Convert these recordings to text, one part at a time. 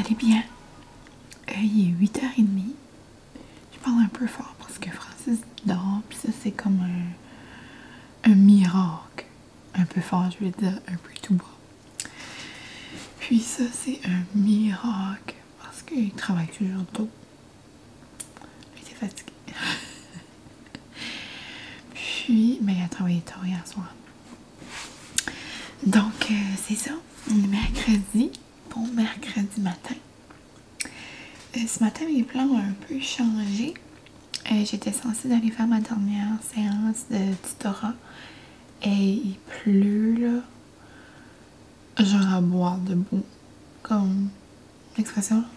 allez bien. Il est 8h30. Je parle un peu fort parce que Francis dort, puis ça c'est comme un miracle. Un peu fort, je vais dire, un peu tout bas. Puis ça c'est un miracle parce qu'il travaille toujours tôt. Il était fatigué. Puis, mais il a travaillé tard hier soir. Donc, c'est ça. Mercredi, bon mercredi matin. Ce matin, mes plans ont un peu changé. J'étais censée aller faire ma dernière séance de tutorat. Et il pleut, là. Genre à boire debout. Comme l'expression, là.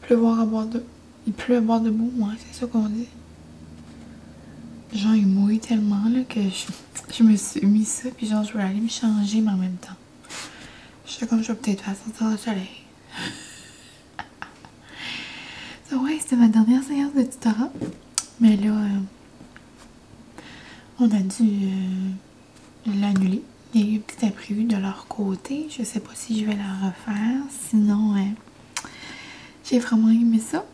Pleuvoir à boire debout. Il pleut à boire debout, ouais, c'est ça qu'on dit. Genre, il mouille tellement, là, que je me suis mis ça. Puis genre, je voulais aller me changer, mais en même temps. Je sais comme je vais peut-être faire sortir le soleil. So, ouais, c'était ma dernière séance de tutorat. Mais là, on a dû l'annuler. Il y a eu un petit imprévu de leur côté. Je sais pas si je vais la refaire. Sinon, j'ai vraiment aimé ça.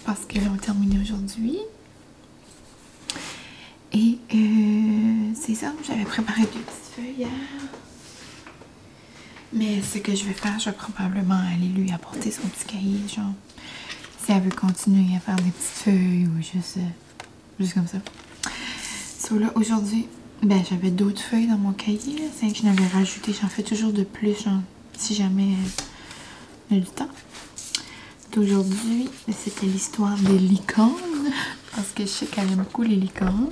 Parce que l'on terminé aujourd'hui. Et c'est ça, j'avais préparé des petites feuilles hier. Mais ce que je vais faire, je vais probablement aller lui apporter son petit cahier, genre. Si elle veut continuer à faire des petites feuilles ou juste comme ça. So là, aujourd'hui, ben j'avais d'autres feuilles dans mon cahier. C'est que je n'avais rajouté, j'en fais toujours de plus, genre, si jamais on a du temps. D'aujourd'hui, c'était l'histoire des licornes. Parce que je sais qu'elle aime beaucoup les licornes.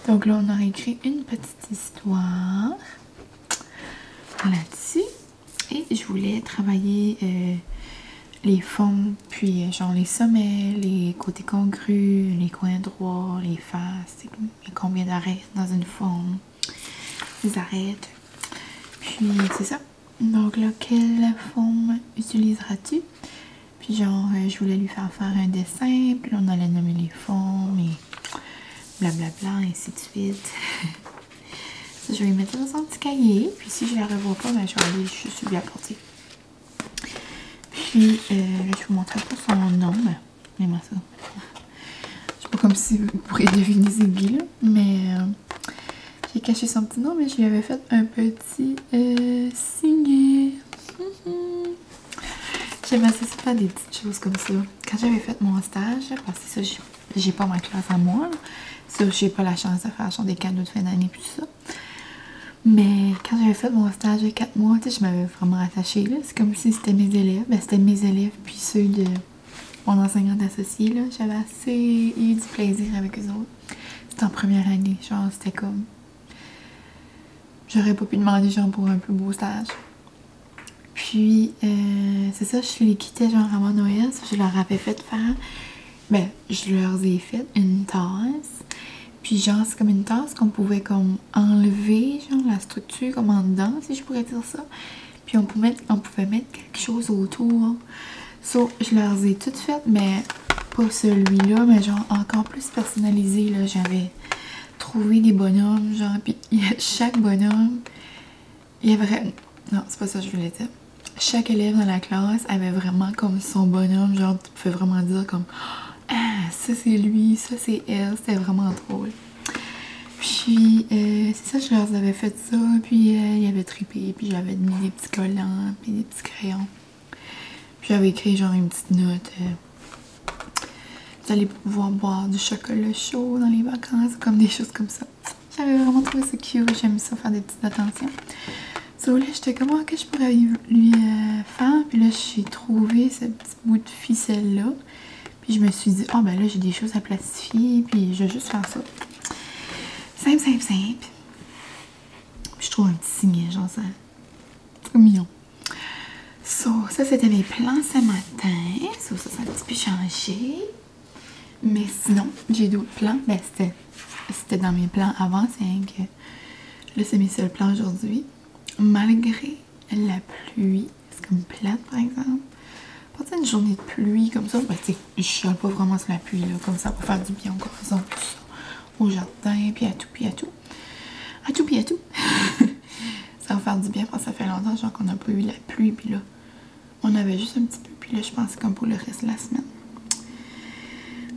Donc là, on a écrit une petite histoire là-dessus. Et je voulais travailler les formes, puis genre les sommets, les côtés congrus, les coins droits, les faces, et combien d'arêtes dans une forme, les arêtes. Puis c'est ça. Donc là, quelle forme utiliseras-tu? Puis genre, je voulais lui faire un dessin, puis là, on allait nommer les formes et blablabla, ainsi de suite. Ça, je vais lui mettre dans son petit cahier, puis si je la revois pas, ben, je vais aller juste lui apporter. Puis, là, je vais vous montrer pas son nom, mais moi ça. C'est pas comme si vous pourriez deviner c'est qui, là, mais j'ai caché son petit nom, mais je lui avais fait un petit signet. J'aime assez ça faire des petites choses comme ça. Quand j'avais fait mon stage, parce que ça, j'ai pas ma classe à moi, ça, j'ai pas la chance de faire genre des cadeaux de fin d'année puis tout ça. Mais quand j'avais fait mon stage de 4 mois, je m'avais vraiment attachée, là. C'est comme si c'était mes élèves. Ben, c'était mes élèves puis ceux de mon enseignante associée, là. J'avais assez eu du plaisir avec eux autres. C'était en première année, genre, c'était comme... J'aurais pas pu demander, genre, pour un plus beau stage. Puis, c'est ça, je les quittais genre avant Noël, je leur avais fait faire, ben, je leur ai fait une tasse. Puis genre, c'est comme une tasse qu'on pouvait comme enlever, genre, la structure comme en dedans, si je pourrais dire ça. Puis on pouvait mettre quelque chose autour. So, je leur ai toutes faites, mais pas celui-là, mais genre encore plus personnalisé, là. J'avais trouvé des bonhommes, genre, puis chaque bonhomme, il y avait... Non, c'est pas ça que je voulais dire. Chaque élève dans la classe avait vraiment comme son bonhomme, genre tu pouvais vraiment dire comme ah ça c'est lui, ça c'est elle, c'était vraiment drôle. Puis c'est ça, je leur avais fait ça, puis ils avaient trippé, puis j'avais mis des petits collants, puis des petits crayons. Puis j'avais écrit genre une petite note, vous allez pouvoir boire du chocolat chaud dans les vacances, comme des choses comme ça. J'avais vraiment trouvé ça cute, j'aime ça faire des petites attentions. So là, j'étais comme, que je pourrais lui faire. Puis là, j'ai trouvé ce petit bout de ficelle-là. Puis je me suis dit, ben là, j'ai des choses à plastifier. Puis je vais juste faire ça. Simple, simple, simple. Puis je trouve un petit signet, genre ça. C'est mignon. So, ça, c'était mes plans ce matin. So, ça a un petit peu changé. Mais sinon, j'ai d'autres plans. Ben, c'était dans mes plans avant. C'est que là, c'est mes seuls plans aujourd'hui. Malgré la pluie, c'est comme plate par exemple. Pas une journée de pluie comme ça, ben tu sais, je chiale pas vraiment sur la pluie là, comme ça pour faire du bien au gazon, tout ça, au jardin, puis à tout, puis à tout. À tout, puis à tout. Ça va faire du bien parce que ça fait longtemps genre qu'on n'a pas eu la pluie, puis là, On avait juste un petit peu, puis là, je pense comme pour le reste de la semaine.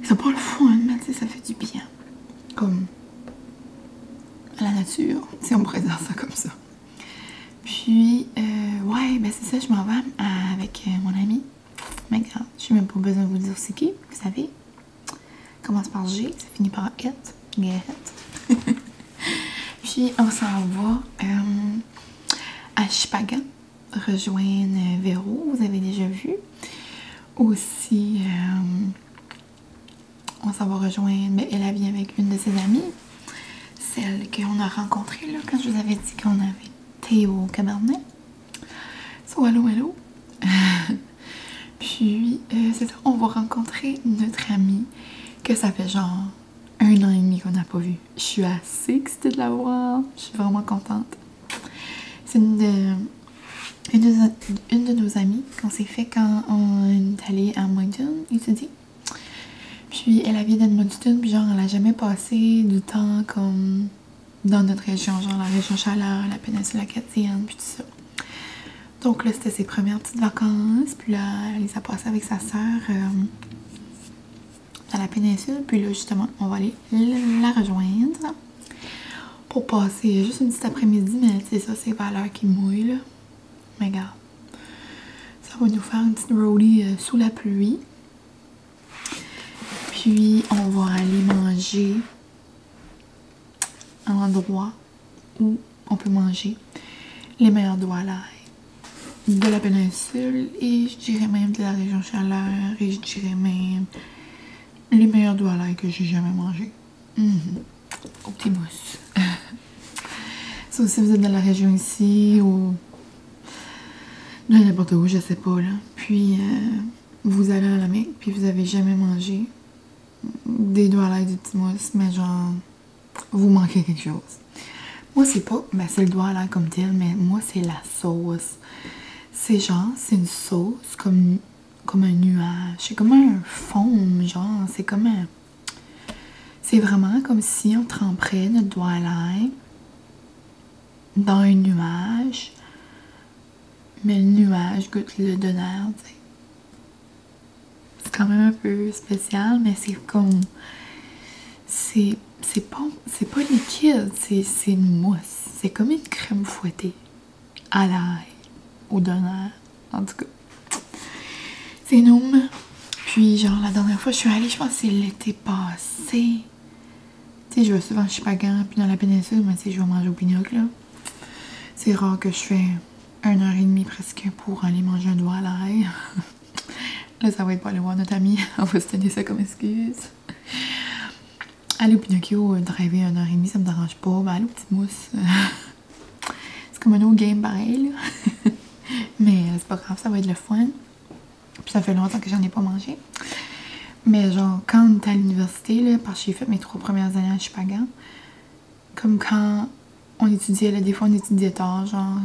C'est pas le fun, mais tu sais, ça fait du bien. Comme à la nature, si on pourrait dire ça comme ça. Puis, ouais, ben c'est ça, je m'en vais avec mon ami. Mais regarde, j'ai même pas besoin de vous dire c'est qui, vous savez. Commence par G, ça finit par Et, Guérette. Puis, on s'en va à Shippagan, rejoindre Véro, vous avez déjà vu. Aussi, on s'en va rejoindre, mais elle vient avec une de ses amies, celle qu'on a rencontrée là, quand je vous avais dit qu'on avait Théo Cabernet. So, hello, hello. Puis, c'est ça, on va rencontrer notre amie que ça fait genre 1 an et demi qu'on n'a pas vu. Je suis assez excitée de la voir. Je suis vraiment contente. C'est une de nos amies qu'on s'est fait quand on est allé à Moncton étudier. Puis elle vient d'Edmundston, puis genre elle a jamais passé du temps comme dans notre région, genre la région Chaleur, la péninsule acadienne, puis tout ça. Donc là, c'était ses premières petites vacances, puis là, elle les a passées avec sa sœur dans la péninsule, puis là, justement, on va aller la rejoindre pour passer juste une petite après-midi, mais c'est ça, c'est vers l'heure qui mouille, là. Mais regarde, ça va nous faire une petite roadie sous la pluie. Puis, on va aller manger à un endroit où on peut manger les meilleurs doigts à l'ail de la péninsule et je dirais même de la région Chaleur et je dirais même les meilleurs doigts à l'ail que j'ai jamais mangé. Au petit mousse. So, si vous êtes dans la région ici ou de n'importe où, je sais pas là. Puis vous allez à la Mecque puis vous avez jamais mangé des doigts à l'ail du petit mousse, mais genre vous manquez quelque chose. Moi c'est pas, ben c'est le doigt à l'ail comme tel, mais moi c'est la sauce. C'est genre, c'est une sauce comme un nuage. C'est comme un fond, genre, c'est comme un... C'est vraiment comme si on tremperait notre doigt à l'ail dans un nuage, mais le nuage goûte le donneur, tu sais. C'est quand même un peu spécial, mais c'est comme... C'est pas liquide, c'est une mousse. C'est comme une crème fouettée à l'ail, au donneur, en tout cas. C'est énorme. Puis genre la dernière fois je suis allée, je pense que c'est l'été passé. Tu sais, je vais souvent à Shippagan puis dans la péninsule, mais tu sais, je vais manger au Pinoc là. C'est rare que je fais 1h30 presque pour aller manger un doigt à l'ail. Là, ça va être pour aller voir notre amie. On va se tenir ça comme excuse. Aller au Pinocchio, driver 1h30, ça me dérange pas. Ben, aller au Petite Mousse. C'est comme un autre game pareil, là. Mais c'est pas grave, ça va être le fun. Puis ça fait longtemps que j'en ai pas mangé. Mais genre, quand on était à l'université, là, parce que j'ai fait mes 3 premières années à Shippagan, comme quand on étudiait, là, des fois on étudiait tard, genre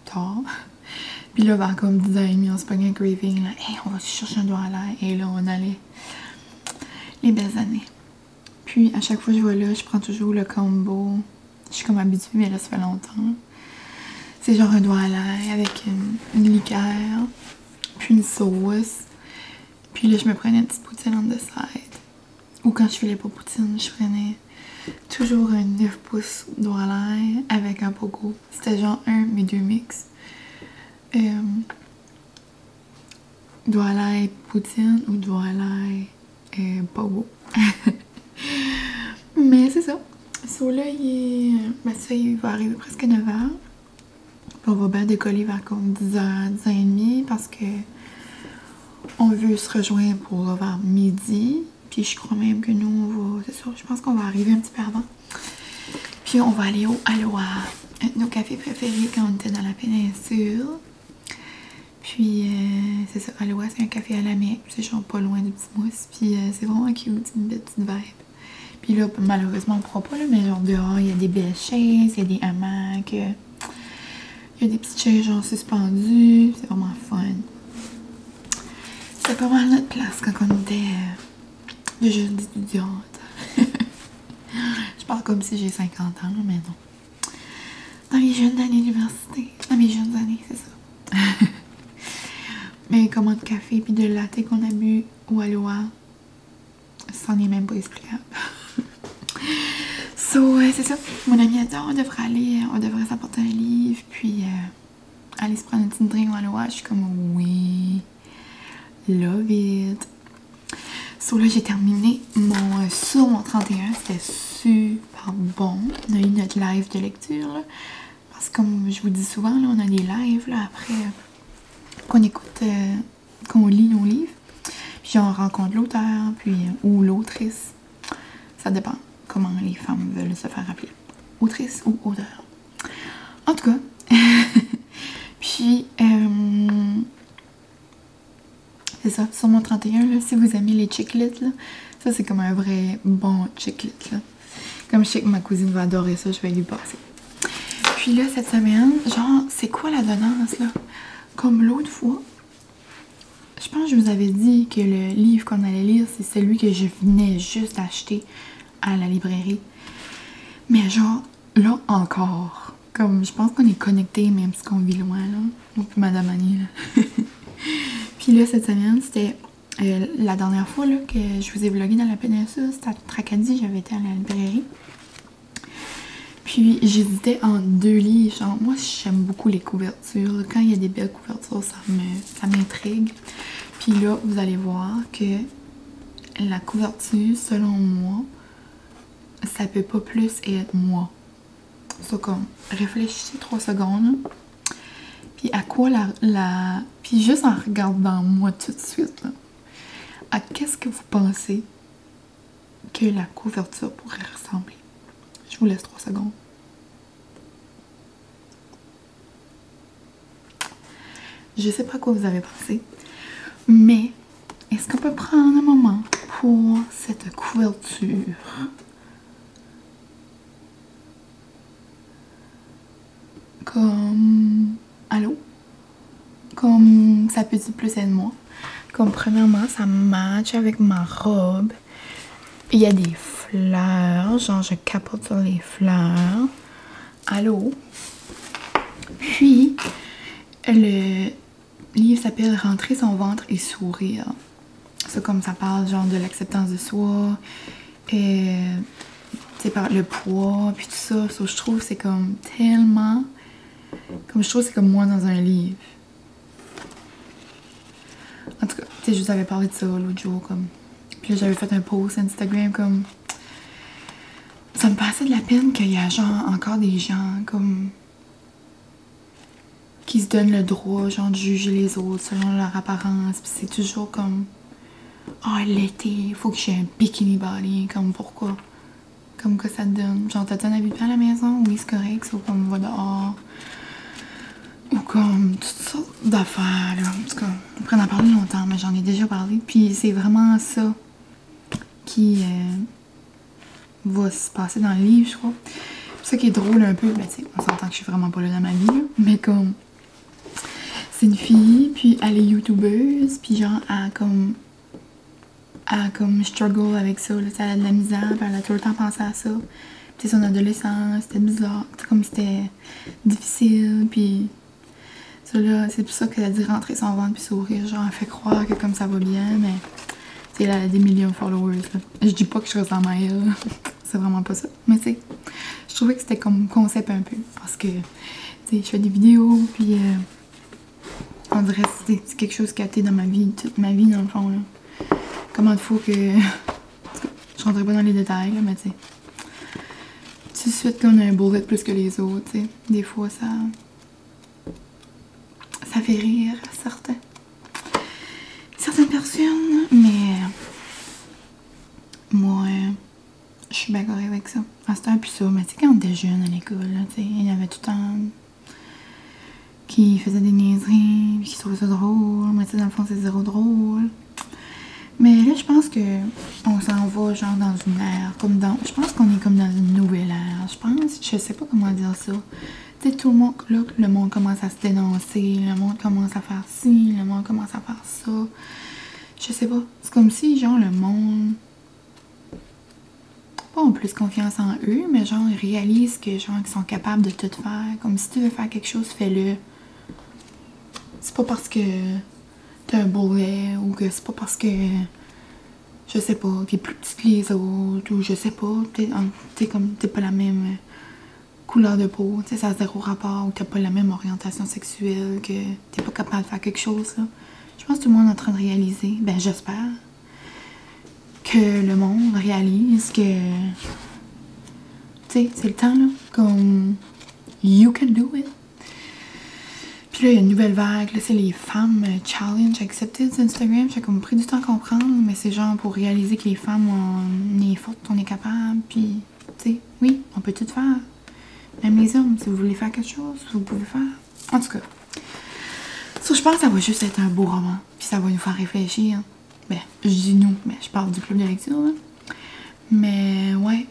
tard. Puis là, vers comme 10h30, on se pognait un craving, là, hey, on va chercher un doigt à l'ail. Et là, on allait. Les belles années. Puis à chaque fois que je vais là, je prends toujours le combo. Je suis comme habituée, mais là, ça fait longtemps. C'est genre un doigt à l'ail avec une liqueur, puis une sauce. Puis là, je me prenais une petite poutine on the side. Ou quand je filais pas poutine, je prenais toujours un 9 pouces doigt à l'ail avec un pogo. C'était genre mes 2 mix. Doigt à l'ail poutine ou doigt à l'ail pogo. Mais c'est ça. So là, il va arriver presque 9h. On va bien décoller vers comme 10h, 10h30 parce que on veut se rejoindre pour vers midi. Puis je crois même que nous, on va... C'est sûr, je pense qu'on va arriver un petit peu avant. Puis on va aller au Aloha, un de nos cafés préférés quand on était dans la péninsule. Puis c'est ça, Aloha, c'est un café à la Mecque. C'est genre pas loin du Petit Mousse. Puis c'est vraiment cute, une belle petite vibe. Puis là, malheureusement, on pourra pas, là, mais genre dehors, il y a des belles chaises, il y a des hamacs. Il y a des petites chaises genre suspendues. C'est vraiment fun. C'était pas mal notre place quand on était de jeunes étudiantes. Je parle comme si j'ai 50 ans, mais non. Dans les jeunes années d'université. Dans mes jeunes années, c'est ça. commandes de café puis de latte qu'on a bu au Aloha, ça n'en est même pas explicable. So, c'est ça. Mon ami a dit, on devrait s'apporter un livre, puis aller se prendre une petite drink au Aloha. Je suis comme, oui, love it. So là, j'ai terminé sur mon 31. C'était super bon. On a eu notre live de lecture, là. Parce que comme je vous dis souvent, là, on a des lives, là, après qu'on écoute, qu'on lit nos livres. Puis on rencontre l'auteur, puis ou l'autrice. Ça dépend comment les femmes veulent se faire appeler. Autrice ou auteur. En tout cas. Puis, c'est ça, sur mon 31, là, si vous aimez les chiclets, là, ça c'est comme un vrai bon chiclet, là. Comme je sais que ma cousine va adorer ça, je vais lui passer. Puis là, cette semaine, genre, c'est quoi la tendance, là? Comme l'autre fois, je pense que je vous avais dit que le livre qu'on allait lire, c'est celui que je venais juste d'acheter à la librairie. Mais genre, là encore, comme je pense qu'on est connectés, même si on vit loin, là. Moi puis Madame Annie, là. Puis là, cette semaine, c'était la dernière fois là, que je vous ai vlogué dans la péninsule, c'était à Tracadie, j'avais été à la librairie. Puis j'hésitais en deux livres. Genre, moi, j'aime beaucoup les couvertures. Quand il y a des belles couvertures, ça m'intrigue. Puis là, vous allez voir que la couverture, selon moi, ça peut pas plus être moi. Ça comme, réfléchissez 3 secondes. Puis à quoi Puis juste en regardant moi tout de suite, là, à qu'est-ce que vous pensez que la couverture pourrait ressembler? Je vous laisse 3 secondes. Je sais pas à quoi vous avez pensé, mais est-ce qu'on peut prendre un moment pour cette couverture? Comme... Allô? Comme ça peut plus être moi. Comme premièrement, ça match avec ma robe. Il y a des fleurs, genre je capote sur les fleurs. Allô? Puis, le livre s'appelle Rentrer son ventre et sourire. C'est comme ça parle genre de l'acceptance de soi, et par le poids, puis tout ça. So, je trouve que c'est comme tellement... Comme je trouve que c'est comme moi dans un livre. En tout cas, tu sais, je vous avais parlé de ça l'autre jour, comme... Puis là, j'avais fait un post Instagram, comme... Ça me passait de la peine qu'il y a genre encore des gens, comme... qui se donnent le droit, genre, de juger les autres selon leur apparence. Puis c'est toujours comme... Ah, l'été, il faut que j'ai un bikini body, comme pourquoi? Comme que ça te donne. Genre, t'as ton habitant à la maison? Oui, c'est correct, c'est comme on va dehors. Ou comme toutes sortes d'affaires, là. En tout cas, on pourrait en parler longtemps, mais j'en ai déjà parlé. Puis c'est vraiment ça qui va se passer dans le livre, je crois. C'est ça qui est drôle un peu. Ben, tu sais, on s'entend que je suis vraiment pas là dans ma vie, là. Mais comme... C'est une fille, puis elle est youtubeuse, puis genre, elle comme struggle avec ça, là. Elle a de la misère, puis elle a tout le temps pensé à ça. Puis son adolescence, c'était bizarre. Comme c'était difficile, puis... Ça là, c'est pour ça qu'elle a dit rentrer son ventre puis sourire. Genre, elle fait croire que comme ça va bien, mais... Tu sais, elle a des millions de followers, là. Je dis pas que je ressemble à elle, c'est vraiment pas ça. Mais tu sais, je trouvais que c'était comme concept un peu. Parce que, tu sais, je fais des vidéos, puis... on dirait que c'est quelque chose qui a été dans ma vie, toute ma vie, dans le fond, là. Comment il faut que... Je rentrerai pas dans les détails, là, mais tu sais... Tout de suite qu'on a un bullet plus que les autres, tu sais. Des fois, ça fait rire certaines personnes, mais moi, je suis bien correcte avec ça. Ah, c'était un peu ça, mais tu sais, quand on était jeune à l'école, tu sais, il y avait tout le temps qui faisaient des niaiseries, qui trouvaient ça drôle, mais tu sais, dans le fond, c'est zéro drôle. Mais là, je pense que on s'en va genre dans une ère, comme dans... Je pense qu'on est comme dans une nouvelle ère, je sais pas comment dire ça. Tu sais, tout le monde, là, le monde commence à se dénoncer, le monde commence à faire ci, le monde commence à faire ça. Je sais pas, c'est comme si, genre, le monde... Pas ont plus confiance en eux, mais genre, ils réalisent que, genre, qu'ils sont capables de tout faire. Comme si tu veux faire quelque chose, fais-le. C'est pas parce que t'es un bullet ou que c'est pas parce que, je sais pas, t'es plus petit que les autres ou je sais pas, t'es pas la même couleur de peau, tu sais, ça a zéro rapport ou t'as pas la même orientation sexuelle, que t'es pas capable de faire quelque chose, là. Je pense que tout le monde est en train de réaliser, ben j'espère, que le monde réalise que, tu sais, c'est le temps, là, comme, you can do it. Puis là, il y a une nouvelle vague, là, c'est les femmes challenge accepted sur Instagram. J'ai comme pris du temps à comprendre, mais c'est genre pour réaliser que les femmes, on est fortes, on est capable, puis, tu sais, oui, on peut tout faire. Même les hommes, si vous voulez faire quelque chose, vous pouvez faire. En tout cas, ça, je pense que ça va juste être un beau roman, puis ça va nous faire réfléchir. Ben, je dis nous, mais je parle du club de lecture, là. Mais, ouais,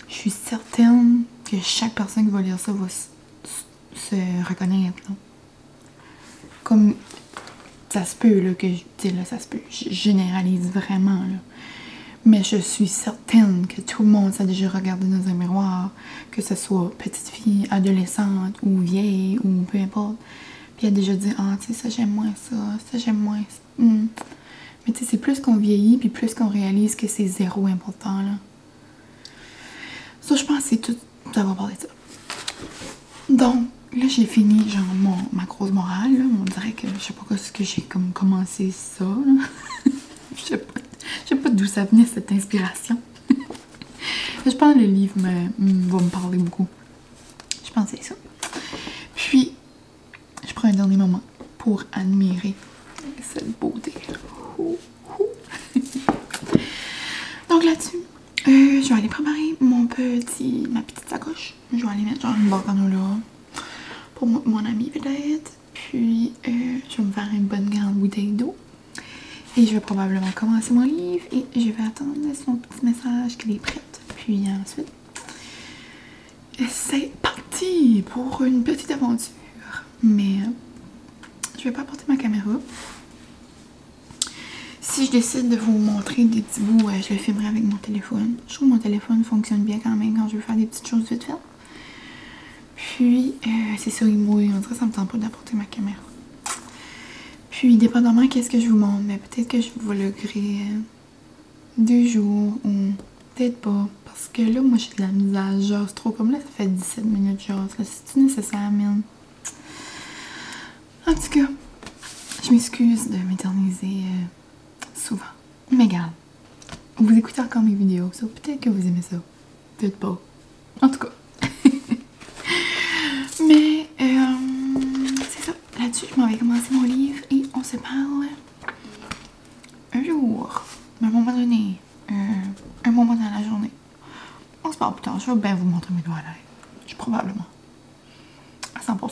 je suis certaine que chaque personne qui va lire ça va se reconnaître, là. Comme ça se peut, là, que tu sais, là, ça se peut, je généralise vraiment, là. Mais je suis certaine que tout le monde s'est déjà regardé dans un miroir, que ce soit petite fille, adolescente ou vieille ou peu importe. Puis elle a déjà dit, ah, tu sais, ça j'aime moins ça j'aime moins ça. Mais tu sais, c'est plus qu'on vieillit, puis plus qu'on réalise que c'est zéro important, là. Ça, je pense que c'est tout, ça va parler de ça. Donc, là, j'ai fini, genre, ma grosse morale, là. On dirait que, je sais pas ce que j'ai comme commencé ça, là. Je sais pas d'où ça venait, cette inspiration. Je pense que le livre va me parler beaucoup. Je pense que c'est ça. Puis, je prends un dernier moment pour admirer cette beauté. Donc là-dessus, je vais aller préparer ma petite sacoche. Je vais aller mettre genre une barre là pour mon ami peut-être. Puis, je vais me faire une bonne grande bouteille d'eau. Et je vais probablement commencer mon livre et je vais attendre son petit message qu'il est prête. Puis ensuite, c'est parti pour une petite aventure. Mais je vais pas apporter ma caméra. Si je décide de vous montrer des petits bouts, je le filmerai avec mon téléphone. Je trouve que mon téléphone fonctionne bien quand même quand je veux faire des petites choses vite fait. Puis, c'est ça, il mouille. En tout cas, ça me tente pas d'apporter ma caméra. Puis, dépendamment qu'est-ce que je vous montre, mais peut-être que je vous vloggerai 2 jours ou peut-être pas. Parce que là, moi, j'ai de la misère. J'ose trop. Comme là, ça fait 17 minutes, j'ose. C'est-tu nécessaire, mine? En tout cas, je m'excuse de m'éterniser souvent. Mais regarde, vous écoutez encore mes vidéos, ça. Peut-être que vous aimez ça. Peut-être pas. En tout cas. Mais, c'est ça. Là-dessus, je m'en vais commencer mon livre et on se parle un jour, à un moment donné, un moment dans la journée. On se parle plus tard. Je vais bien vous montrer mes doigts à l'air. Je probablement à 100%.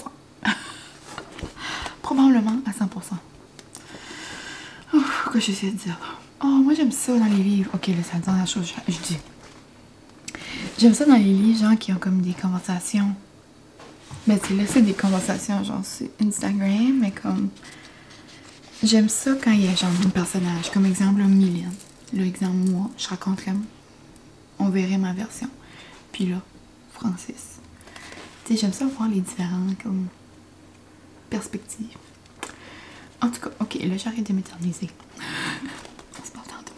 Probablement à 100%. Ouf, que j'essaie de dire. Oh, moi j'aime ça dans les livres. Ok, là, c'est la dernière chose que je dis. J'aime ça dans les livres, genre, qui ont comme des conversations. Mais tu sais, là, c'est des conversations, genre, sur Instagram, mais comme... J'aime ça quand il y a, genre, un personnage. Comme exemple, Mylène. Là, exemple, moi, je raconterais... On verrait ma version. Puis là, Francis. Tu sais, j'aime ça voir les différentes, comme... perspectives. En tout cas, ok, là, j'arrête de m'éterniser. On se parle tantôt.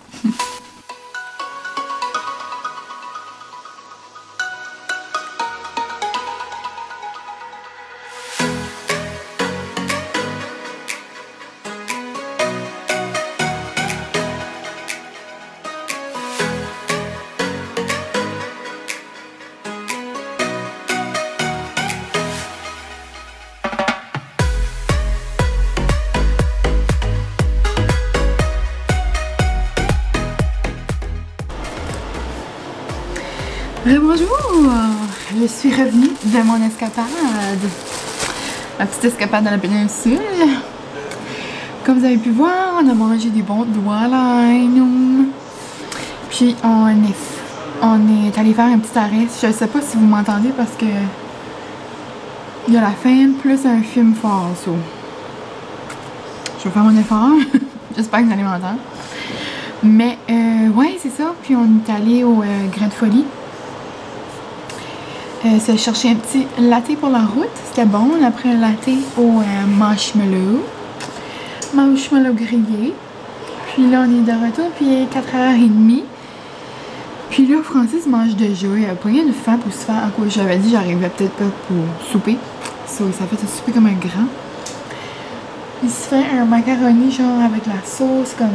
Bonjour! Je suis revenue de mon escapade. Ma petite escapade dans la péninsule. Comme vous avez pu voir, on a mangé des bons doigts line. Puis on est allé faire un petit arrêt. Je ne sais pas si vous m'entendez parce que il y a la fin plus un film fort. So. Je vais faire mon effort. J'espère que vous allez m'entendre. Mais ouais, c'est ça. Puis on est allé au Grain de Folie. Se chercher un petit latte pour la route. C'était bon. Après un latte au marshmallow. marshmallow grillé. Puis là, on est de retour, puis il est 4h30. Puis là, Francis mange déjà. Il a pogné une faim pour se faire. À quoi j'avais dit, j'arrivais peut-être pas pour souper. Ça fait un souper comme un grand. Il se fait un macaroni, genre avec la sauce, comme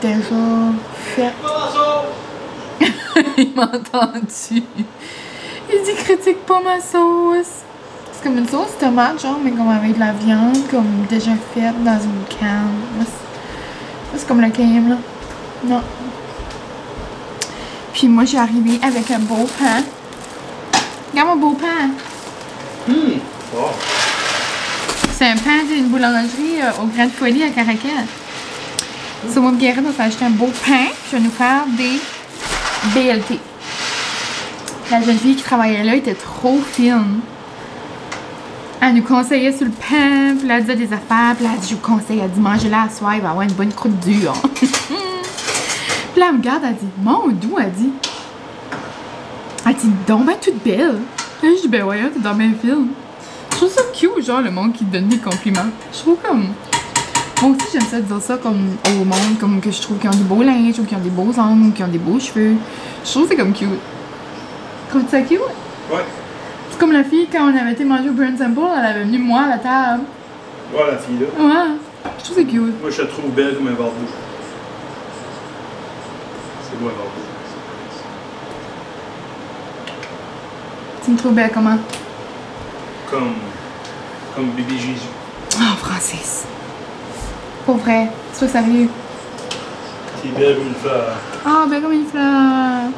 déjà fait. Il m'a entendu. Il dit critique pas ma sauce. C'est comme une sauce tomate, genre, mais comme avec de la viande, comme déjà faite dans une canne. C'est comme le game, là. Non. Puis moi, j'ai arrivé avec un beau pain. Regarde mon beau pain. Wow. C'est un pain d'une boulangerie au Grain de Folie à Caracal. Sur mon Guérin, on s'est acheté un beau pain. Je vais nous faire des BLT. La jeune fille qui travaillait là était trop fine. Elle nous conseillait sur le pain, puis elle disait des affaires, puis elle a dit, je vous conseille, elle dit, mangez-la à soir, il va avoir une bonne croûte dure. Puis là, elle me regarde, elle dit, mon doux, elle dit, donc ben toute belle. Là, je dis, ben voyons, t'es dans bien film. Je trouve ça cute, genre, le monde qui te donne des compliments. Je trouve comme, moi aussi, j'aime ça dire ça comme au monde, comme que je trouve qu'ils ont du beau linge, ou qu'ils ont des beaux ongles, ou qu'ils ont des beaux cheveux. Je trouve que c'est comme cute. Trouves-tu ça cute? Ouais. C'est comme la fille, quand on avait été manger au Burn Temple, elle avait venu moi à la table. Ouais, la fille là. Ouais. Je trouve que c'est cute. Moi, je te trouve belle comme un verre d'eau. C'est beau un verre d'eau. Tu me trouves belle comment? Comme bébé Jésus. Oh, Francis. Pour vrai. Sois sérieux. T'es belle comme une fleur. Ah, belle comme une fleur.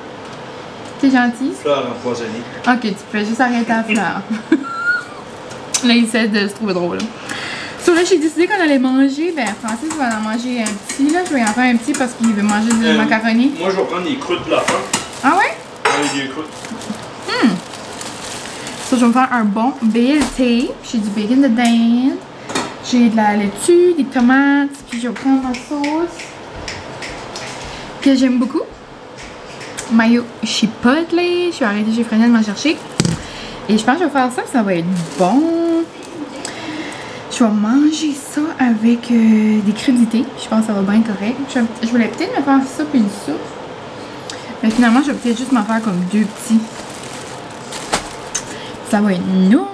T'es gentille? Fleur empoisonnée. Ok, tu peux juste arrêter la fleur. Là, il essaie de se trouver drôle. So là, j'ai décidé qu'on allait manger. Ben, Francis va en manger un petit. Là, je vais en faire un petit parce qu'il veut manger du macaroni. Moi, je vais prendre des croûtes de la fin. Ah ouais? Ouais, des croûtes. So, je vais me faire un bon BLT. J'ai du bacon de dinde. J'ai de la laitue, des tomates. Puis je vais prendre ma sauce que j'aime beaucoup. Mayo chipotle. Je suis arrêtée chez Fresnel de m'en chercher. Et je pense que je vais faire ça, ça va être bon. Je vais manger ça avec des crudités. Je pense que ça va bien correct. Je voulais peut-être me faire ça puis une soupe. Mais finalement, je vais peut-être juste m'en faire comme deux petits. Ça va être noum.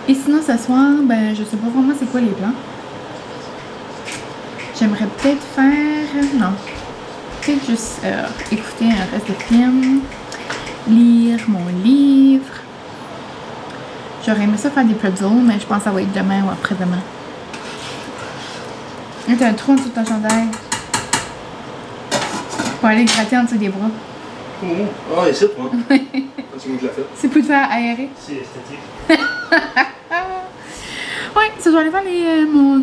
Et sinon, ce soir, ben, je sais pas vraiment c'est quoi les plans. J'aimerais peut-être faire... Non. Peut-être juste écouter un reste de film. Lire mon livre. J'aurais aimé ça faire des pretzels, mais je pense que ça va être demain ou après-demain. T'as un trou en dessous de ton chandail. Pour aller gratter en dessous des bras. Ah, et c'est toi. C'est moi qui l'ai fait. C'est pour te faire aérer. C'est esthétique. Ouais, ça, je vais aller faire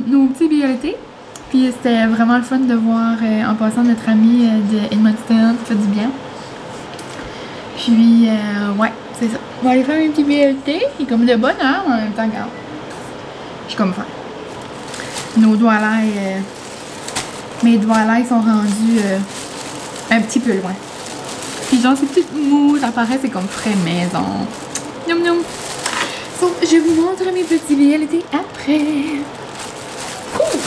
nos petits BLT. Puis c'était vraiment le fun de voir en passant notre ami de Edmonton. Ça fait du bien. Puis, ouais, c'est ça. On va aller faire un petit BLT. Il est comme de bonne heure, mais en même temps, regarde. Je suis comme faim. Nos doigts à l'ail, mes doigts à l'ail sont rendus un petit peu loin. Puis genre, c'est tout mou, ça paraît, c'est comme frais maison. Noum noum. So, je vous montre mes petits BLT après. Cool.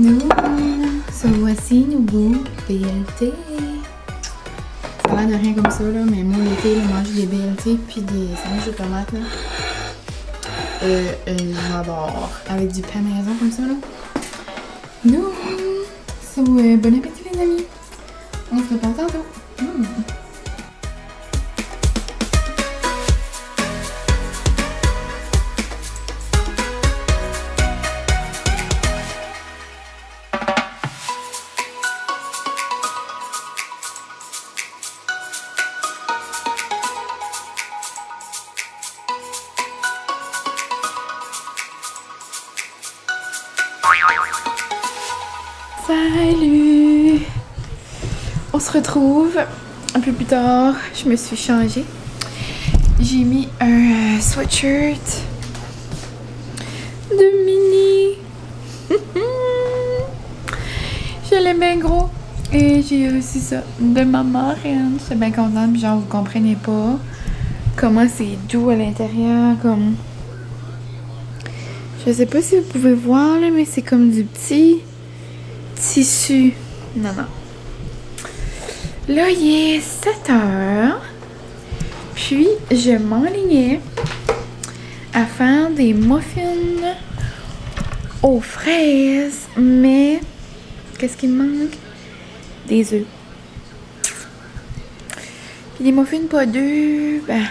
Nous, so voici nouveau BLT. Ça a l'air de rien comme ça, là, mais moi, l'été, là, manger des BLT puis des sandwichs de tomates, là. J'adore. Avec du pain maison comme ça, là. Nous, so, bon appétit, les amis. On se reparle tantôt. Salut! On se retrouve un peu plus tard. Je me suis changée. J'ai mis un sweatshirt de mini. Je l'aime bien gros. Et j'ai aussi ça de ma marraine. Je suis bien contente. Puis genre, vous comprenez pas comment c'est doux à l'intérieur. Comme... Je sais pas si vous pouvez voir là, mais c'est comme du petit tissu. Non. Là, il est 7 heures. Puis, je m'enlignais à faire des muffins aux fraises. Mais, qu'est-ce qu'il me manque? Des œufs. Puis, des muffins pas d'œufs, ben,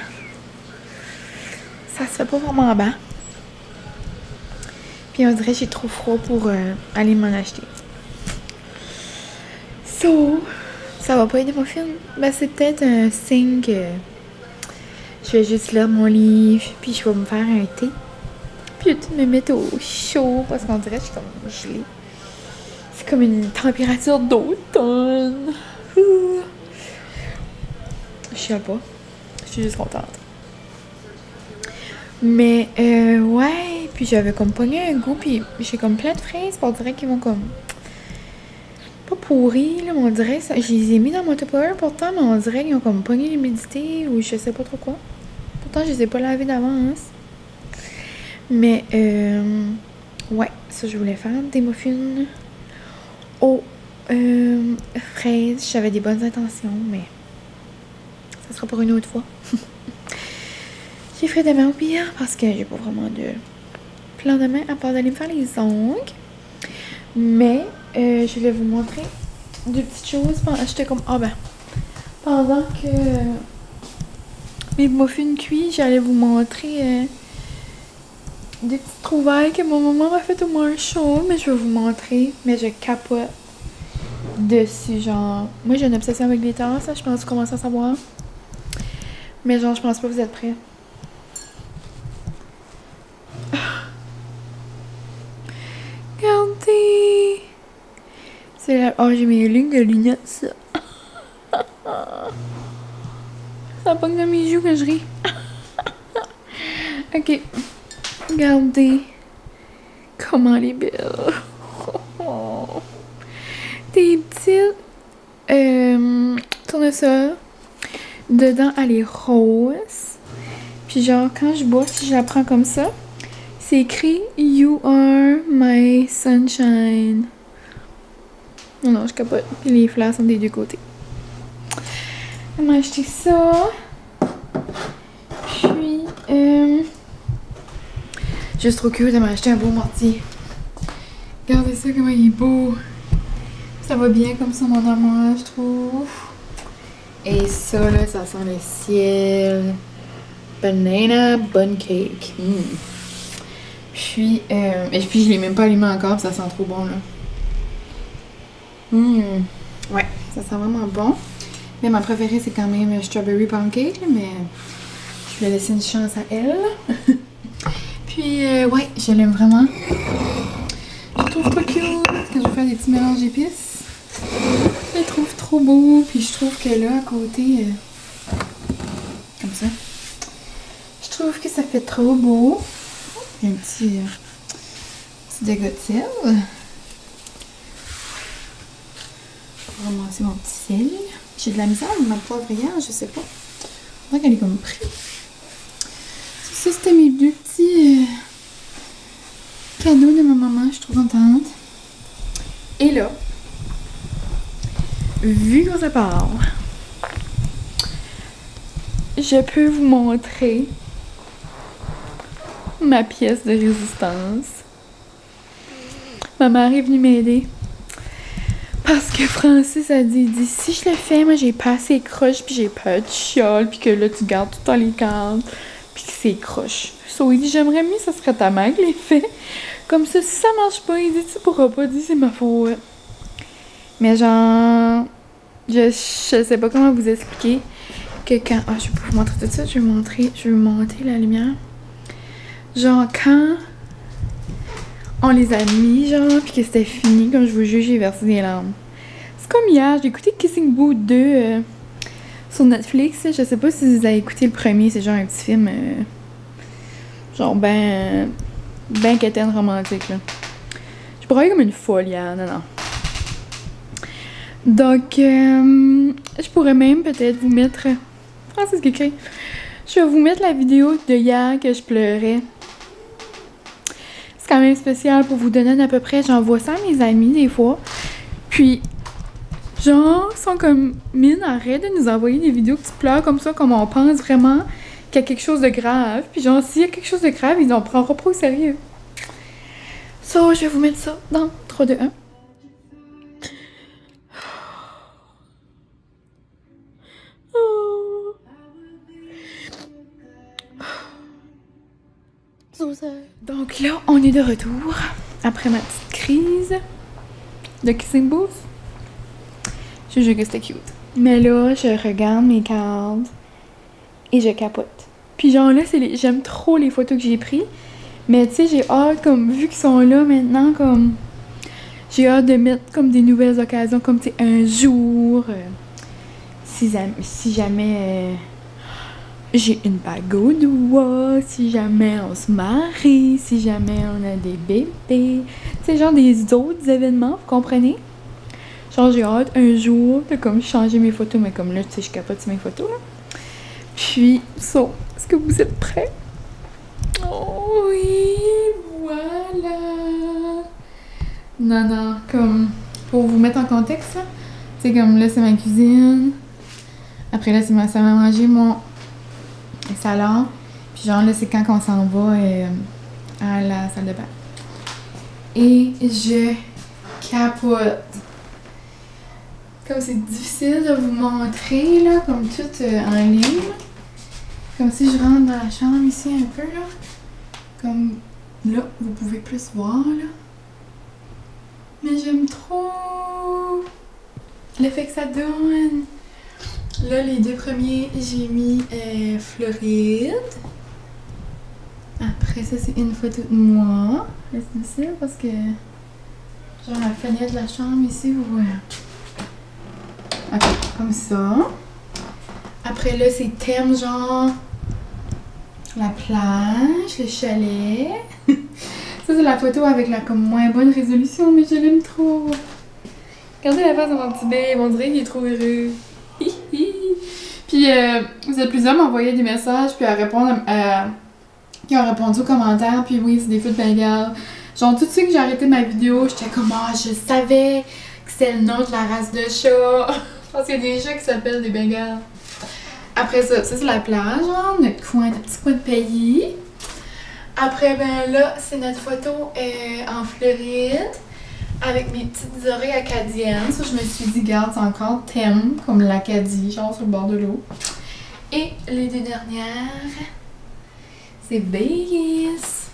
ça se fait pas vraiment bien. Puis, on dirait que j'ai trop froid pour aller m'en acheter. So, ça va pas être des muffins. Ben, c'est peut-être un signe que je vais juste lire mon livre, puis je vais me faire un thé. Puis je vais me mettre au chaud parce qu'on dirait que je suis comme gelée. C'est comme une température d'automne. Je sais pas. Je suis juste contente. Mais, ouais. Puis j'avais comme pogné un goût, puis j'ai comme plein de fraises. On dirait qu'ils vont comme... pas pourris, là, mais on dirait ça. Je les ai mis dans mon Tupperware pourtant, mais on dirait qu'ils ont comme pogné l'humidité ou je sais pas trop quoi. Pourtant, je les ai pas lavés d'avance. Mais, ouais, ça, je voulais faire des muffins aux fraises. J'avais des bonnes intentions, mais ça sera pour une autre fois. J'ai fait demain au pire parce que j'ai pas vraiment de plan de main à part d'aller me faire les ongles. Mais, je vais vous montrer deux petites choses. J'étais comme, pendant que mes muffins cuits, j'allais vous montrer des petites trouvailles que mon maman m'a fait au Marshall. Mais je vais vous montrer, mais je capote dessus, genre... Moi, j'ai une obsession avec les tasses, je pense que vous commencez à savoir. Mais genre, je pense pas que vous êtes prêts. Regardez! C'est la... Oh, j'ai mes lignes de lunettes, ça. Ça pogne dans mes joues quand je ris. Ok. Regardez. Comment elle est belle. Des petites tournesols. Dedans, elle est rose. Puis genre, quand je bois, si je la prends comme ça, c'est écrit « You are my sunshine ». Non, je capote. Puis les fleurs sont des deux côtés. Elle m'a acheté ça. Puis, juste trop cute, elle m'a acheté un beau mortier. Regardez ça, comment il est beau. Ça va bien comme ça, mon armoire, je trouve. Et ça, là, ça sent le ciel. Banana bun cake. Puis, et puis je l'ai même pas allumé encore, ça sent trop bon, là. Ouais, ça sent vraiment bon. Mais ma préférée, c'est quand même Strawberry Pancake, mais je vais laisser une chance à elle. Puis, ouais, je l'aime vraiment. Je trouve trop cute quand je vais faire des petits mélanges d'épices. Je le trouve trop beau. Puis, je trouve que là, à côté, comme ça, je trouve que ça fait trop beau. Il y a un petit dégât de sel. Pour ramasser mon petit sel. J'ai de la misère avec ma poivrière, je sais pas. Je crois qu'elle est comme prise. Ça, c'était mes deux petits cadeaux de ma maman. Je suis trop contente. Et là, vu qu'on se parle, je peux vous montrer ma pièce de résistance. Ma mère est venue m'aider. Parce que Francis a dit, si je le fais, moi j'ai pas assez croche, puis j'ai peur de chiole, puis que là tu gardes tout dans les cadres, puis que c'est croche. So, il dit, j'aimerais mieux, ça serait ta mère qui les fait. Comme ça, si ça marche pas, il dit, tu pourras pas dire c'est ma faute. Mais genre, je sais pas comment vous expliquer que quand, je vais pas vous montrer tout ça, je vais monter la lumière. Genre, quand on les a mis, genre, puis que c'était fini, comme je vous jure, j'ai versé des larmes. C'est comme hier, j'ai écouté Kissing Booth 2 sur Netflix. Je sais pas si vous avez écouté le premier, c'est genre un petit film, genre ben quétaine romantique, là. Je broyais comme une folle hier, non. Donc, je pourrais même peut-être vous mettre... c'est ce qu'il écrit. Je vais vous mettre la vidéo de hier que je pleurais. C'est quand même spécial pour vous donner à peu près. J'envoie ça à mes amis des fois. Puis, genre, ils sont comme, Mine, arrête de nous envoyer des vidéos que tu pleures comme ça, comme on pense vraiment qu'il y a quelque chose de grave. Puis genre, s'il y a quelque chose de grave, ils n'en prendront pas au sérieux. So, je vais vous mettre ça dans 3, 2, 1. Donc là, on est de retour après ma petite crise de Kissing Booth. Je jure que c'était cute. Mais là, je regarde mes cartes et je capote. Puis genre là, j'aime trop les photos que j'ai prises. Mais tu sais, j'ai hâte, comme vu qu'ils sont là maintenant, comme j'ai hâte de mettre comme des nouvelles occasions, comme tu sais, un jour, si jamais j'ai une bague au doigt, si jamais on se marie, si jamais on a des bébés, tu sais, genre des autres événements, vous comprenez? Genre j'ai hâte un jour de comme changer mes photos, mais comme là, tu sais, je capote sur mes photos, là. Puis, est-ce que vous êtes prêts? Oh oui, voilà! Non, comme, pour vous mettre en contexte, là, tu sais, comme là, c'est ma cuisine. Après là, ça m'a mangé mon salon. Puis genre là, c'est quand on s'en va à la salle de bain. Et je capote. Comme c'est difficile de vous montrer, là, comme tout en ligne. Comme si je rentre dans la chambre ici un peu, là. Comme là, vous pouvez plus voir, là. Mais j'aime trop l'effet que ça donne. Là, les 2 premiers, j'ai mis Floride. Après ça, c'est une photo de moi. C'est difficile parce que genre la fenêtre de la chambre ici, vous voyez. Ok, comme ça. Après là, c'est thème genre la plage, le chalet. Ça, c'est la photo avec la comme moins bonne résolution, mais je l'aime trop. Regardez la face de mon petit babe, on dirait qu'il est trop heureux. Puis, vous êtes plusieurs m'envoyer des messages, puis à répondre qui ont répondu aux commentaires, puis oui, c'est des feux de Bengale. Genre, tout de suite que j'ai arrêté ma vidéo, j'étais comme, je savais que c'était le nom de la race de chat. Parce qu'il y a des chats qui s'appellent des Bengales. Après ça, c'est la plage, genre, notre petit coin de pays. Après, ben là, c'est notre photo en Floride. Avec mes petites oreilles acadiennes. Ça, je me suis dit, garde, c'est encore thème, comme l'Acadie, genre sur le bord de l'eau. Et les 2 dernières, c'est Vegas.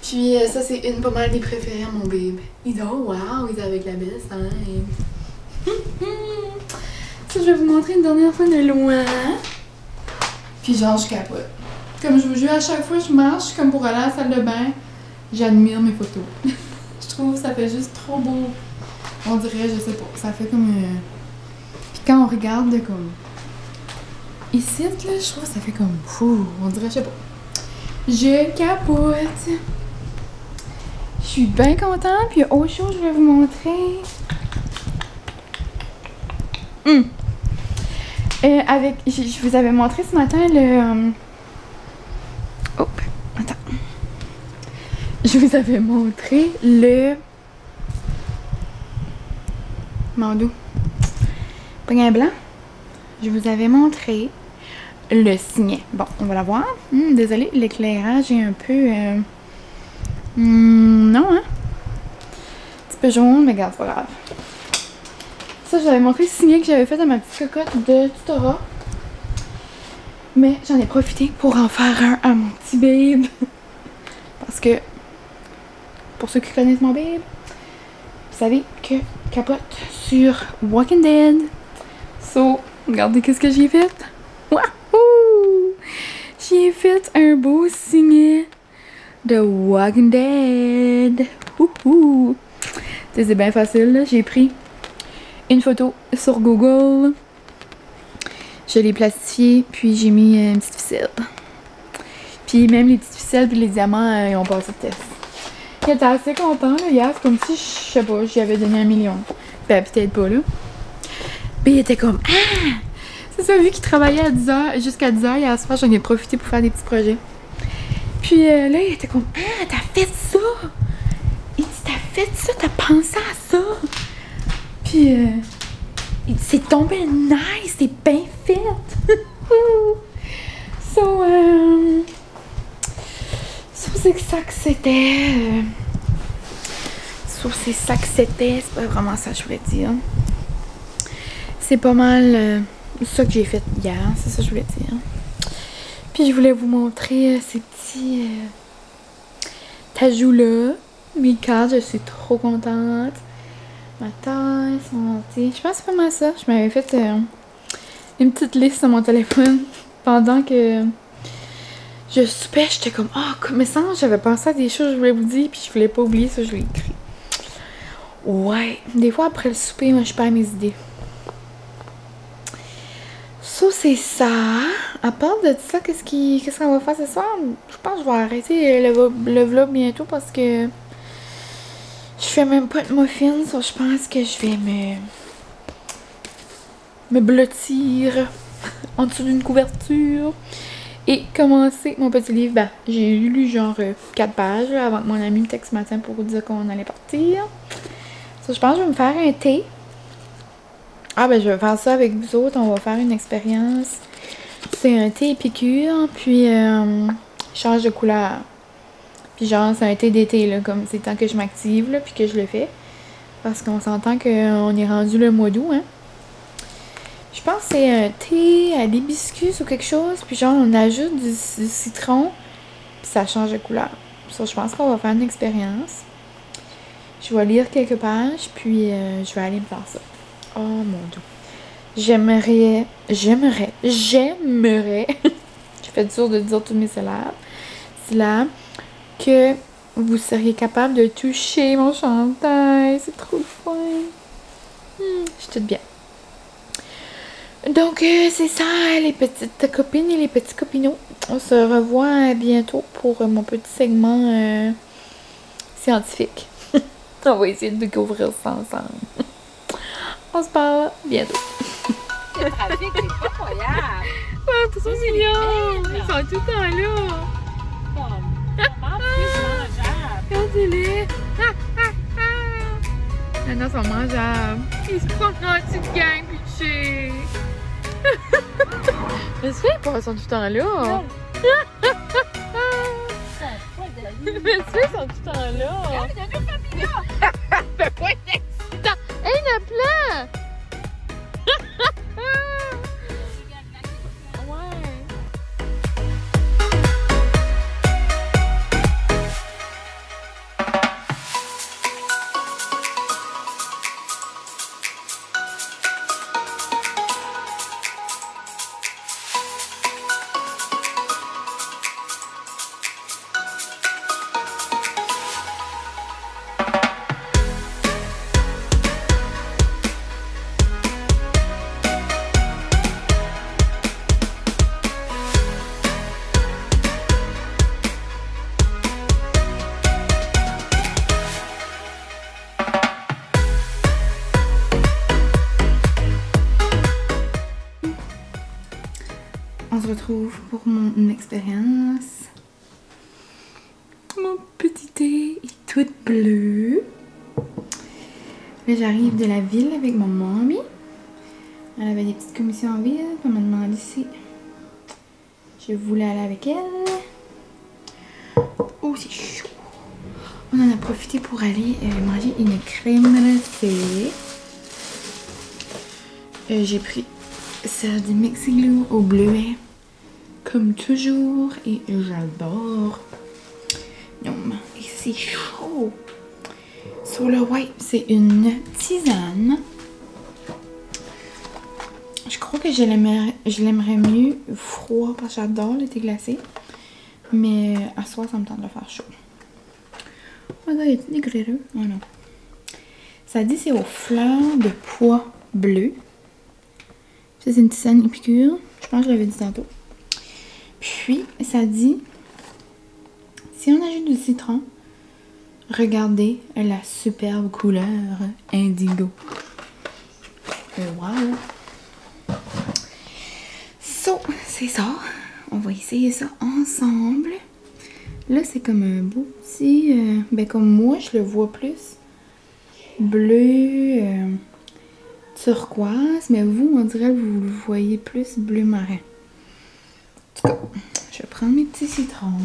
Puis ça, c'est une pas mal des préférées à mon babe. Il dit, oh wow, il est avec la belle scène. Ça, je vais vous montrer une dernière fois de loin. Puis genre, je capote. Comme je vous jure, à chaque fois que je marche, comme pour aller à la salle de bain, j'admire mes photos. Je trouve que ça fait juste trop beau. On dirait, je sais pas, ça fait comme... Puis quand on regarde de comme... Ici, là, je trouve que ça fait comme... on dirait, je sais pas. Je capote. Je suis bien contente. Puis autre chose, je vais vous montrer. Je vous avais montré ce matin le... Je vous avais montré le mon doux. Poignet blanc. Je vous avais montré le signet. Bon, on va la voir. Désolée, l'éclairage est un peu... non, hein? Un petit peu jaune, mais regarde, c'est pas grave. Ça, je vous avais montré le signet que j'avais fait dans ma petite cocotte de tutorat. Mais j'en ai profité pour en faire un à mon petit babe. Parce que, pour ceux qui connaissent mon babe, vous savez que je capote sur Walking Dead. So, regardez qu'est-ce que j'ai fait. Wahoo! J'ai fait un beau signet de Walking Dead. Wouhou! C'est bien facile, là. J'ai pris une photo sur Google. Je l'ai plastifiée, puis j'ai mis une petite ficelle. Puis même les petites ficelles puis les diamants, ils ont passé le test. Il était assez content, là, hier. C'est comme si, je sais pas, j'y avais donné 1 million. Ben, peut-être pas, là. Puis il était comme, ah! C'est ça, vu qu'il travaillait à 10h, jusqu'à 10h, hier soir, j'en ai profité pour faire des petits projets. Puis là, il était comme, ah, t'as fait ça! Il dit, t'as fait ça, t'as pensé à ça! Puis, il dit, c'est tombé nice, c'est bien fait! So, c'est ça que c'était. C'est ça que c'était. C'est pas vraiment ça que je voulais dire. C'est pas mal ça que j'ai fait hier. C'est ça que je voulais dire. Puis je voulais vous montrer ces petits tajous-là. Mes cartes, je suis trop contente. Ma taille, son thé. Je pense que c'est pas mal ça. Je m'avais fait une petite liste sur mon téléphone pendant que je soupais. J'étais comme, mais ça, j'avais pensé à des choses que je voulais vous dire, puis je voulais pas oublier ça, je l'ai écrit. Ouais, des fois après le souper, moi je perds mes idées. Ça, c'est ça. À part de ça, qu'est-ce qu'on va faire ce soir? Je pense que je vais arrêter le vlog bientôt parce que je fais même pas de muffins. So je pense que je vais me blottir en dessous d'une couverture et commencer mon petit livre. Ben, j'ai lu genre 4 pages là, avant que mon ami me texte ce matin pour vous dire qu'on allait partir. So, je pense que je vais me faire un thé. Ah ben je vais faire ça avec vous autres, on va faire une expérience. C'est un thé épicure, puis change de couleur. Puis genre c'est un thé d'été là, comme c'est tant que je m'active là, puis que je le fais. Parce qu'on s'entend qu'on est rendu le mois d'août, hein. Je pense que c'est un thé à l'hibiscus ou quelque chose, puis genre on ajoute du citron, puis ça change de couleur. Ça, je pense qu'on va faire une expérience. Je vais lire quelques pages, puis je vais aller me faire ça. Oh mon Dieu. J'aimerais. J'ai fait dur de dire toutes mes syllabes. Que vous seriez capable de toucher mon chandail. C'est trop fun. Je suis toute bien. Donc, c'est ça, les petites copines et les petits copinots. On se revoit bientôt pour mon petit segment scientifique. On va essayer de découvrir ça ensemble. On se parle bientôt. Le trafic, c'est incroyable. Oh, trop mignon. Ils sont tout le temps là. Comment plus mangeable. Regardez-les. Maintenant, ils sont mangeables. Ils se prennent en petite gang, pitché. Mais c'est vrai, ils sont tout le temps là. Mais c'est ils sont tout le temps là. Regarde, il y a deux familles là. Fais pas un accident. Hey, il y en a plein. On se retrouve pour mon expérience. Mon petit thé est tout bleu. Là, j'arrive de la ville avec ma mamie. Elle avait des petites commissions en ville. Elle m'a demandé si je voulais aller avec elle. Oh, c'est chaud! On en a profité pour aller manger une crème glacée. J'ai pris ça du Mexiglo au bleuet. Comme toujours. Et j'adore. Non, et c'est chaud! Sur le white, c'est une tisane. Je crois que je l'aimerais mieux froid parce que j'adore le thé glacé. Mais à soir, ça me tente de le faire chaud. Oh là, y a-t-il des grilleux? Oh non. Ça dit c'est aux fleurs de pois bleu. Ça, c'est une tisane épicure. Je pense que je l'avais dit tantôt. Puis, ça dit si on ajoute du citron, regardez la superbe couleur indigo. Wow! So, c'est ça. On va essayer ça ensemble. Là, c'est comme un beau petit... ben, comme moi, je le vois plus bleu turquoise. Mais vous, on dirait que vous le voyez plus bleu marin. En tout cas, je vais prendre mes petits citrons.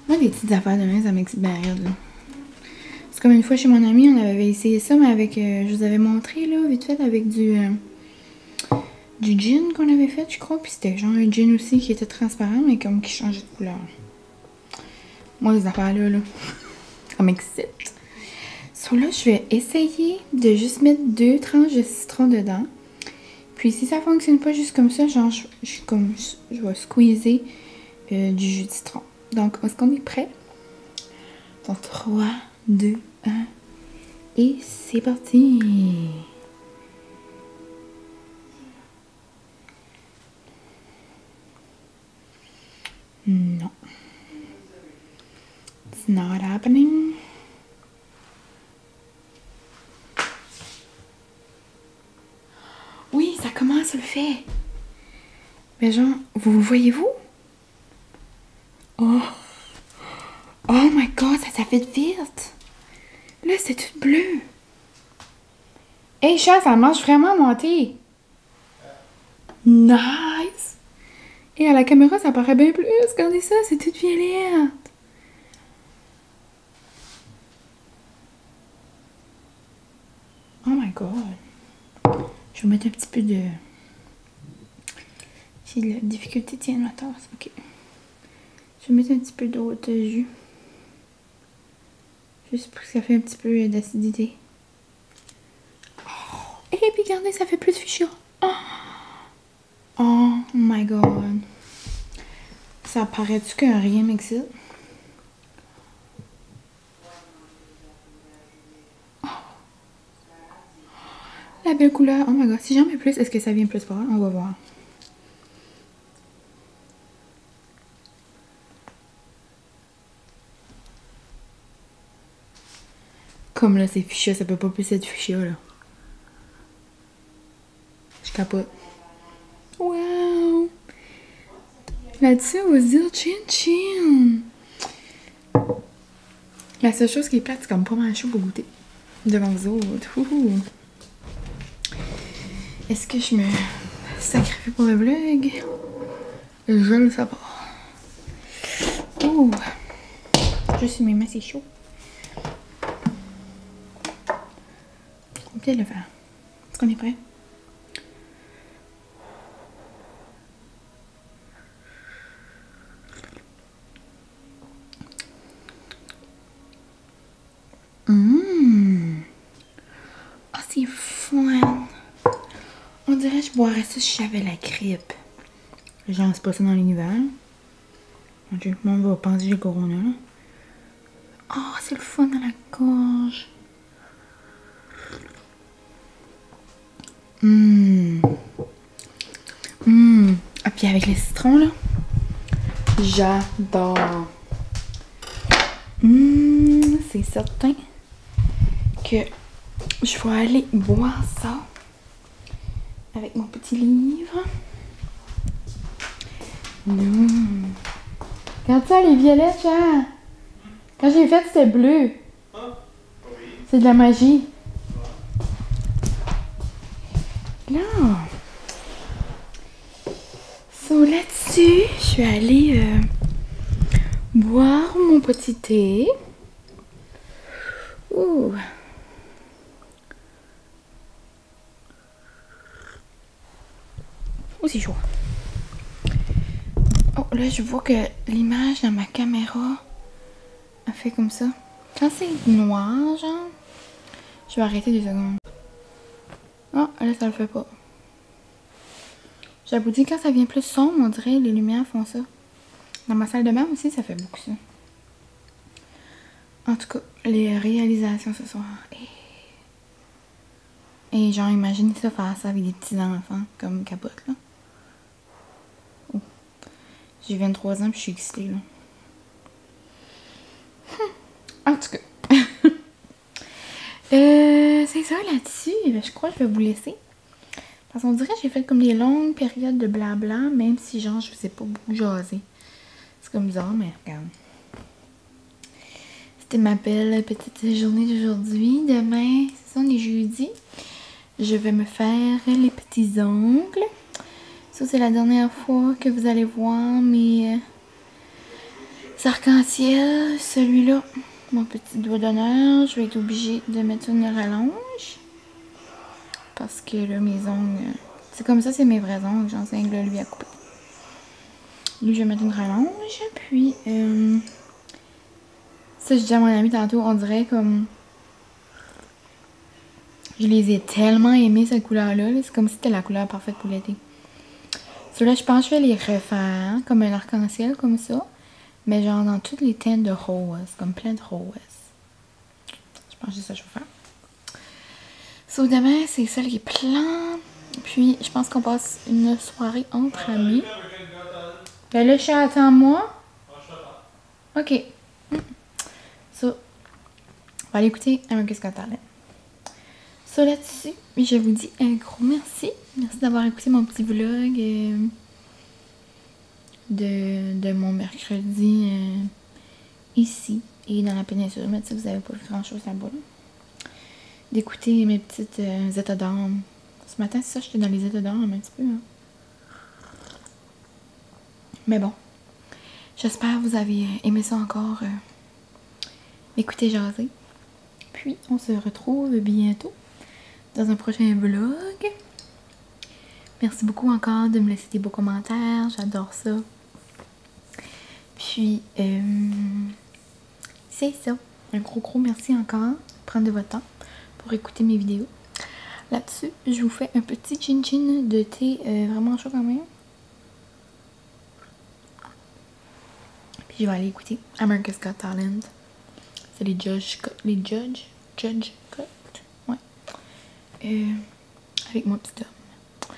Moi, les petites affaires de main, ça m'excite bien raide, là. C'est comme une fois chez mon ami, on avait essayé ça, mais avec... je vous avais montré, là, vite fait, avec du gin qu'on avait fait, je crois. Puis c'était genre un gin aussi qui était transparent, mais comme qui changeait de couleur. Moi, les affaires-là, là, ça m'excite. So là, je vais essayer de juste mettre 2 tranches de citron dedans. Puis si ça fonctionne pas juste comme ça, genre, je vais squeezer du jus de citron. Donc, est-ce qu'on est prêt? Donc, 3, 2, 1, et c'est parti! Non. It's not happening. Oui, ça commence à le faire. Mais genre, vous le voyez-vous? Oh! Oh my god, ça fait vite! Là, c'est tout bleu. Hey, chat, ça marche vraiment monter. Nice! Et à la caméra, ça paraît bien plus. Regardez ça, c'est toute violette. Oh my god. Je vais mettre un petit peu de... J'ai de la difficulté, tiens, ma tasse. Ok. Je vais mettre un petit peu d'autre jus. Juste pour que ça fait un petit peu d'acidité. Oh. Et puis regardez, ça fait plus de fuchsia. Oh. Oh my god. Ça paraît-tu que rien m'excite? Oh. La belle couleur. Oh my god. Si j'en mets plus, est-ce que ça vient plus fort? On va voir. Comme là, c'est fuchsia. Ça peut pas plus être fuchsia, là. Je capote. Wow! Là-dessus, on va se dire chin chin. La seule chose qui est plate, c'est comme pas mal chaud pour goûter devant vous autres. Est-ce que je me sacrifie pour le vlog? Je le sais pas. Ouh! Je suis mes mains, c'est chaud. On peut peut-être le faire. Est-ce qu'on est prêt? Oh, c'est fun! On dirait que je boirais ça si j'avais la grippe. Genre, c'est pas ça dans l'univers. Tout le monde va penser que j'ai le corona. Oh, c'est le fun dans la gorge. Ah, puis avec les citrons, là, j'adore. C'est certain que je vais aller boire ça avec mon petit livre. Regarde ça, les violettes, genre. Quand j'ai fait, c'était bleu. C'est de la magie. Là. So, là-dessus, je vais aller boire mon petit thé. Ouh. Oh, c'est chaud. Oh, là, je vois que l'image dans ma caméra a fait comme ça. Quand c'est noir, genre, je vais arrêter 2 secondes. Oh, là, ça le fait pas. J'avoue dit, quand ça vient plus sombre, on dirait les lumières font ça. Dans ma salle de bain aussi, ça fait beaucoup ça. En tout cas, les réalisations ce soir. Et genre, imaginez ça, faire ça avec des petits enfants, comme Capote, là. Oh. J'ai 23 ans puis je suis excitée, là. En tout cas. C'est ça là-dessus. Je crois que je vais vous laisser. Parce qu'on dirait que j'ai fait comme des longues périodes de blabla, même si genre je sais pas beaucoup jaser. C'est comme bizarre, mais regarde. C'était ma belle petite journée d'aujourd'hui. Demain, c'est ça, on est jeudi. Je vais me faire les petits ongles. Ça, c'est la dernière fois que vous allez voir mes arcs-en-ciel. Celui-là, mon petit doigt d'honneur, je vais être obligée de mettre une rallonge. Parce que là, mes ongles, c'est comme ça, c'est mes vrais ongles. J'en sais que là, lui a coupé. Lui, je vais mettre une rallonge. Puis, ça, je dis à mon ami tantôt, on dirait comme... Je les ai tellement aimés, cette couleur-là. C'est comme si c'était la couleur parfaite pour l'été. Ceux-là, je pense que je vais les refaire comme un arc-en-ciel, comme ça. Mais genre dans toutes les teintes de rose. Comme plein de rose. Je pense que c'est ça que je vais faire. So, demain, c'est ça les plans. Puis, je pense qu'on passe une soirée entre amis. Ben là, je suis attends moi. Ok. So, on va aller écouter America's Got Talent. So, là-dessus, je vous dis un gros merci. Merci d'avoir écouté mon petit vlog de mon mercredi ici et dans la péninsule. Mais si vous n'avez pas vu grand-chose là-bas. D'écouter mes petites états d'âme. Ce matin, c'est ça, j'étais dans les états d'âme un petit peu. Hein. Mais bon, j'espère que vous avez aimé ça encore. Écoutez jaser. Puis, on se retrouve bientôt dans un prochain vlog. Merci beaucoup encore de me laisser des beaux commentaires. J'adore ça. Puis, c'est ça. Un gros merci encore. Prendre de votre temps pour écouter mes vidéos. Là-dessus, je vous fais un petit chin-chin de thé vraiment chaud quand même. Puis je vais aller écouter America's Got Talent. C'est les Judge Cut. Ouais. Avec mon petit homme.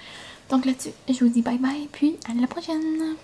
Donc là-dessus, je vous dis bye bye, puis à la prochaine.